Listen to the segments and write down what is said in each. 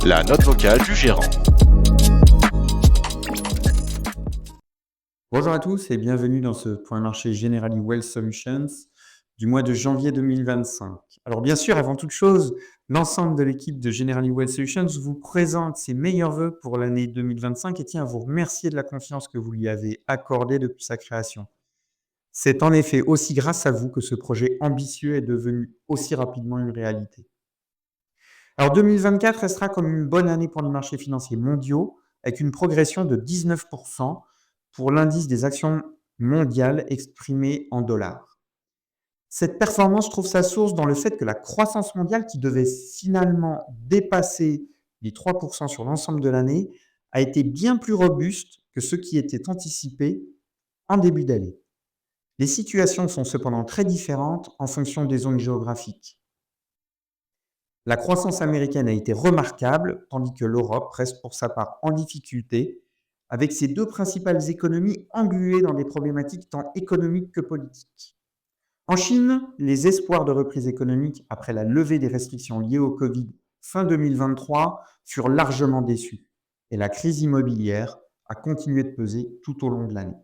La note vocale du gérant. Bonjour à tous et bienvenue dans ce point marché Generali Wealth Solutions du mois de janvier 2025. Alors bien sûr, avant toute chose, l'ensemble de l'équipe de Generali Wealth Solutions vous présente ses meilleurs vœux pour l'année 2025 et tient à vous remercier de la confiance que vous lui avez accordée depuis sa création. C'est en effet aussi grâce à vous que ce projet ambitieux est devenu aussi rapidement une réalité. Alors 2024 restera comme une bonne année pour les marchés financiers mondiaux avec une progression de 19% pour l'indice des actions mondiales exprimé en dollars. Cette performance trouve sa source dans le fait que la croissance mondiale, qui devait finalement dépasser les 3% sur l'ensemble de l'année, a été bien plus robuste que ce qui était anticipé en début d'année. Les situations sont cependant très différentes en fonction des zones géographiques. La croissance américaine a été remarquable, tandis que l'Europe reste pour sa part en difficulté, avec ses deux principales économies engluées dans des problématiques tant économiques que politiques. En Chine, les espoirs de reprise économique après la levée des restrictions liées au Covid fin 2023 furent largement déçus, et la crise immobilière a continué de peser tout au long de l'année.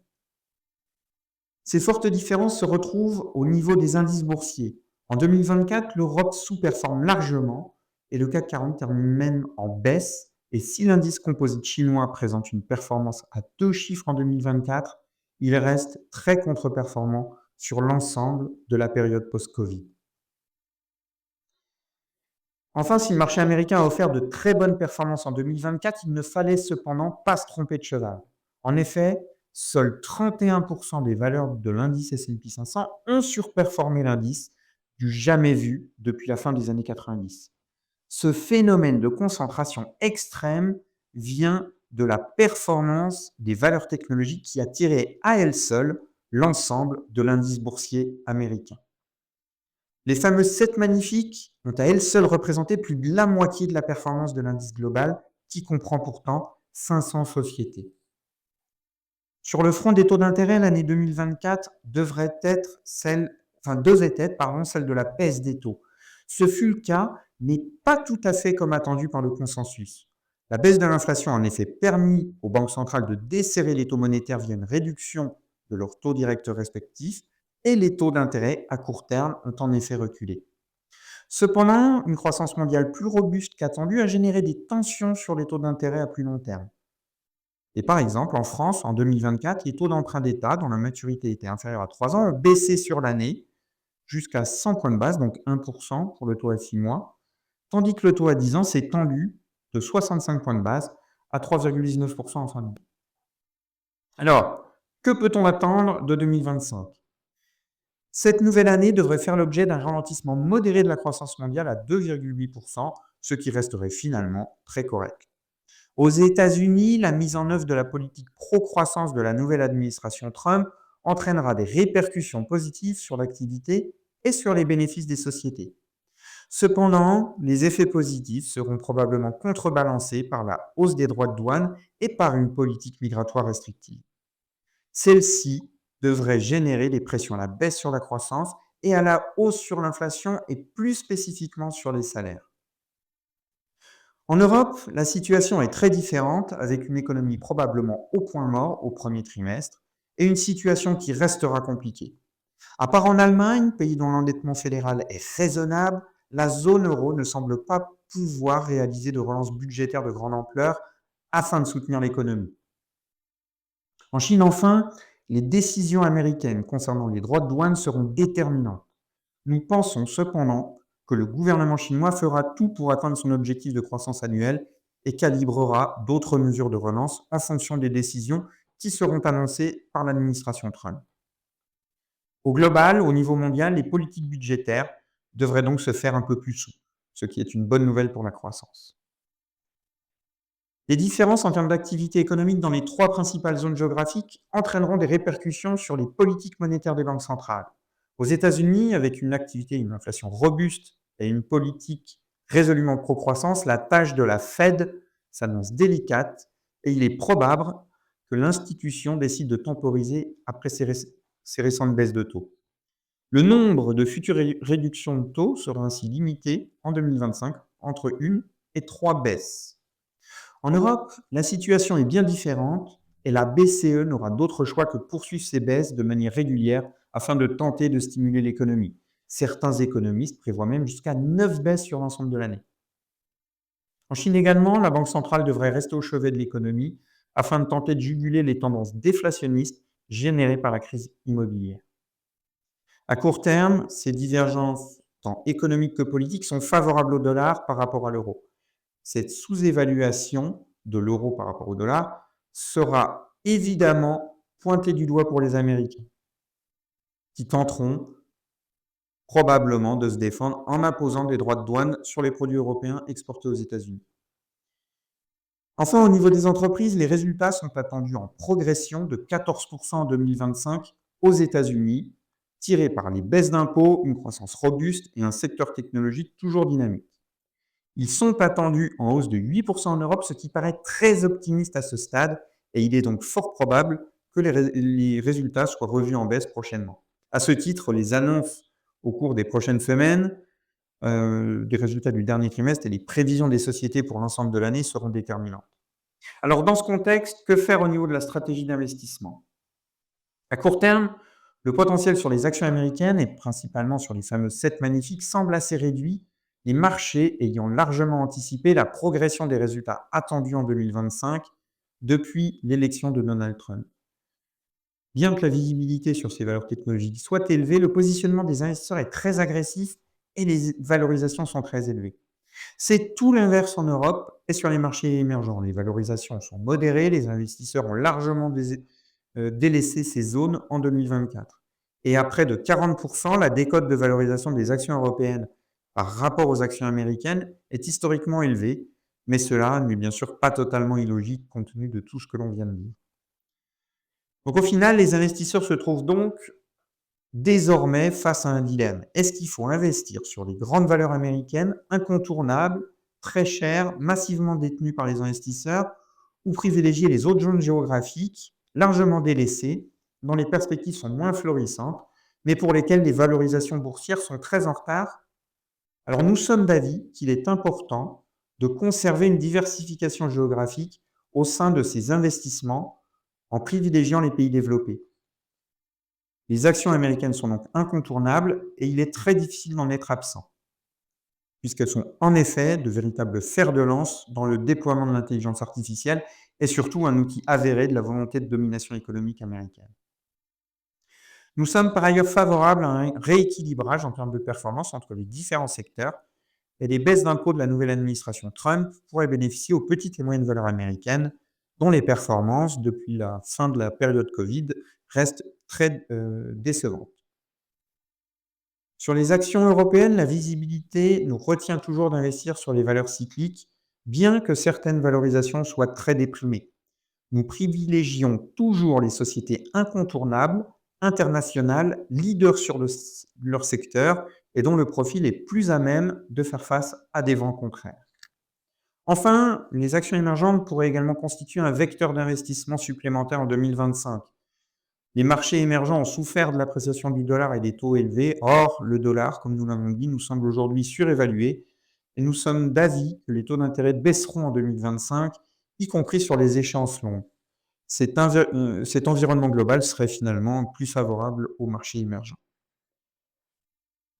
Ces fortes différences se retrouvent au niveau des indices boursiers. En 2024, l'Europe sous-performe largement et le CAC 40 termine même en baisse. Et si l'indice composite chinois présente une performance à 2 chiffres en 2024, il reste très contre-performant sur l'ensemble de la période post-Covid. Enfin, si le marché américain a offert de très bonnes performances en 2024, il ne fallait cependant pas se tromper de cheval. En effet, seuls 31% des valeurs de l'indice S&P 500 ont surperformé l'indice, du jamais vu depuis la fin des années 90. Ce phénomène de concentration extrême vient de la performance des valeurs technologiques qui a tiré à elle seule l'ensemble de l'indice boursier américain. Les fameuses 7 magnifiques ont à elles seules représenté plus de la moitié de la performance de l'indice global, qui comprend pourtant 500 sociétés. Sur le front des taux d'intérêt, l'année 2024 devait être celle de la baisse des taux. Ce fut le cas, mais pas tout à fait comme attendu par le consensus. La baisse de l'inflation a en effet permis aux banques centrales de desserrer les taux monétaires via une réduction de leurs taux directeurs respectifs, et les taux d'intérêt à court terme ont en effet reculé. Cependant, une croissance mondiale plus robuste qu'attendue a généré des tensions sur les taux d'intérêt à plus long terme. Et par exemple, en France, en 2024, les taux d'emprunt d'État, dont la maturité était inférieure à 3 ans, ont baissé sur l'année jusqu'à 100 points de base, donc 1% pour le taux à 6 mois, tandis que le taux à 10 ans s'est tendu de 65 points de base à 3,19% en fin d'année. Alors, que peut-on attendre de 2025 ? Cette nouvelle année devrait faire l'objet d'un ralentissement modéré de la croissance mondiale à 2,8%, ce qui resterait finalement très correct. Aux États-Unis, la mise en œuvre de la politique pro-croissance de la nouvelle administration Trump entraînera des répercussions positives sur l'activité et sur les bénéfices des sociétés. Cependant, les effets positifs seront probablement contrebalancés par la hausse des droits de douane et par une politique migratoire restrictive. Celle-ci devrait générer des pressions à la baisse sur la croissance et à la hausse sur l'inflation et plus spécifiquement sur les salaires. En Europe, la situation est très différente avec une économie probablement au point mort au premier trimestre et une situation qui restera compliquée. À part en Allemagne, pays dont l'endettement fédéral est raisonnable, la zone euro ne semble pas pouvoir réaliser de relance budgétaire de grande ampleur afin de soutenir l'économie. En Chine, enfin, les décisions américaines concernant les droits de douane seront déterminantes. Nous pensons cependant que le gouvernement chinois fera tout pour atteindre son objectif de croissance annuelle et calibrera d'autres mesures de relance en fonction des décisions qui seront annoncées par l'administration Trump. Au global, au niveau mondial, les politiques budgétaires devraient donc se faire un peu plus souples, ce qui est une bonne nouvelle pour la croissance. Les différences en termes d'activité économique dans les 3 principales zones géographiques entraîneront des répercussions sur les politiques monétaires des banques centrales. Aux États-Unis, avec une activité et une inflation robuste et une politique résolument pro-croissance, la tâche de la Fed s'annonce délicate et il est probable que l'institution décide de temporiser après ces récentes baisses de taux. Le nombre de futures réductions de taux sera ainsi limité en 2025 entre 1 et 3 baissent. En Europe, la situation est bien différente et la BCE n'aura d'autre choix que de poursuivre ces baisses de manière régulière afin de tenter de stimuler l'économie. Certains économistes prévoient même jusqu'à 9 baisses sur l'ensemble de l'année. En Chine également, la Banque centrale devrait rester au chevet de l'économie afin de tenter de juguler les tendances déflationnistes générées par la crise immobilière. À court terme, ces divergences, tant économiques que politiques, sont favorables au dollar par rapport à l'euro. Cette sous-évaluation de l'euro par rapport au dollar sera évidemment pointée du doigt pour les Américains, qui tenteront probablement de se défendre en imposant des droits de douane sur les produits européens exportés aux États-Unis. Enfin, au niveau des entreprises, les résultats sont attendus en progression de 14% en 2025 aux États-Unis, tirés par les baisses d'impôts, une croissance robuste et un secteur technologique toujours dynamique. Ils sont attendus en hausse de 8% en Europe, ce qui paraît très optimiste à ce stade, et il est donc fort probable que les résultats soient revus en baisse prochainement. À ce titre, les annonces au cours des prochaines semaines des résultats du dernier trimestre et les prévisions des sociétés pour l'ensemble de l'année seront déterminantes. Alors, dans ce contexte, que faire au niveau de la stratégie d'investissement? À court terme, le potentiel sur les actions américaines et principalement sur les fameuses 7 magnifiques semble assez réduit, les marchés ayant largement anticipé la progression des résultats attendus en 2025 depuis l'élection de Donald Trump. Bien que la visibilité sur ces valeurs technologiques soit élevée, le positionnement des investisseurs est très agressif et les valorisations sont très élevées. C'est tout l'inverse en Europe et sur les marchés émergents. Les valorisations sont modérées, les investisseurs ont largement délaissé ces zones en 2024. Et à près de 40%, la décote de valorisation des actions européennes par rapport aux actions américaines est historiquement élevée, mais cela n'est bien sûr pas totalement illogique compte tenu de tout ce que l'on vient de dire. Donc au final, les investisseurs se trouvent donc désormais face à un dilemme. Est-ce qu'il faut investir sur les grandes valeurs américaines, incontournables, très chères, massivement détenues par les investisseurs, ou privilégier les autres zones géographiques, largement délaissées, dont les perspectives sont moins florissantes, mais pour lesquelles les valorisations boursières sont très en retard? Alors nous sommes d'avis qu'il est important de conserver une diversification géographique au sein de ces investissements en privilégiant les pays développés. Les actions américaines sont donc incontournables et il est très difficile d'en être absent, puisqu'elles sont en effet de véritables fers de lance dans le déploiement de l'intelligence artificielle et surtout un outil avéré de la volonté de domination économique américaine. Nous sommes par ailleurs favorables à un rééquilibrage en termes de performance entre les différents secteurs et les baisses d'impôts de la nouvelle administration Trump pourraient bénéficier aux petites et moyennes valeurs américaines, dont les performances, depuis la fin de la période Covid, restent très décevantes. Sur les actions européennes, la visibilité nous retient toujours d'investir sur les valeurs cycliques, bien que certaines valorisations soient très déprimées. Nous privilégions toujours les sociétés incontournables, internationales, leaders sur leur secteur et dont le profil est plus à même de faire face à des vents contraires. Enfin, les actions émergentes pourraient également constituer un vecteur d'investissement supplémentaire en 2025. Les marchés émergents ont souffert de l'appréciation du dollar et des taux élevés. Or, le dollar, comme nous l'avons dit, nous semble aujourd'hui surévalué et nous sommes d'avis que les taux d'intérêt baisseront en 2025, y compris sur les échéances longues. Cet environnement global serait finalement plus favorable aux marchés émergents.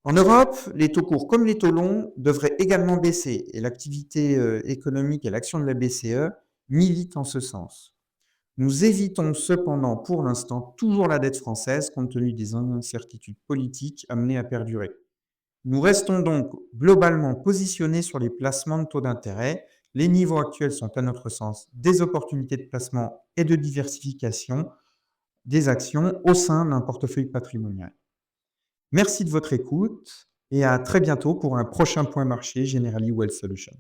En Europe, les taux courts comme les taux longs devraient également baisser et l'activité économique et l'action de la BCE militent en ce sens. Nous évitons cependant pour l'instant toujours la dette française compte tenu des incertitudes politiques amenées à perdurer. Nous restons donc globalement positionnés sur les placements de taux d'intérêt. Les niveaux actuels sont à notre sens des opportunités de placement et de diversification des actions au sein d'un portefeuille patrimonial. Merci de votre écoute et à très bientôt pour un prochain point marché Generali Wealth Solutions.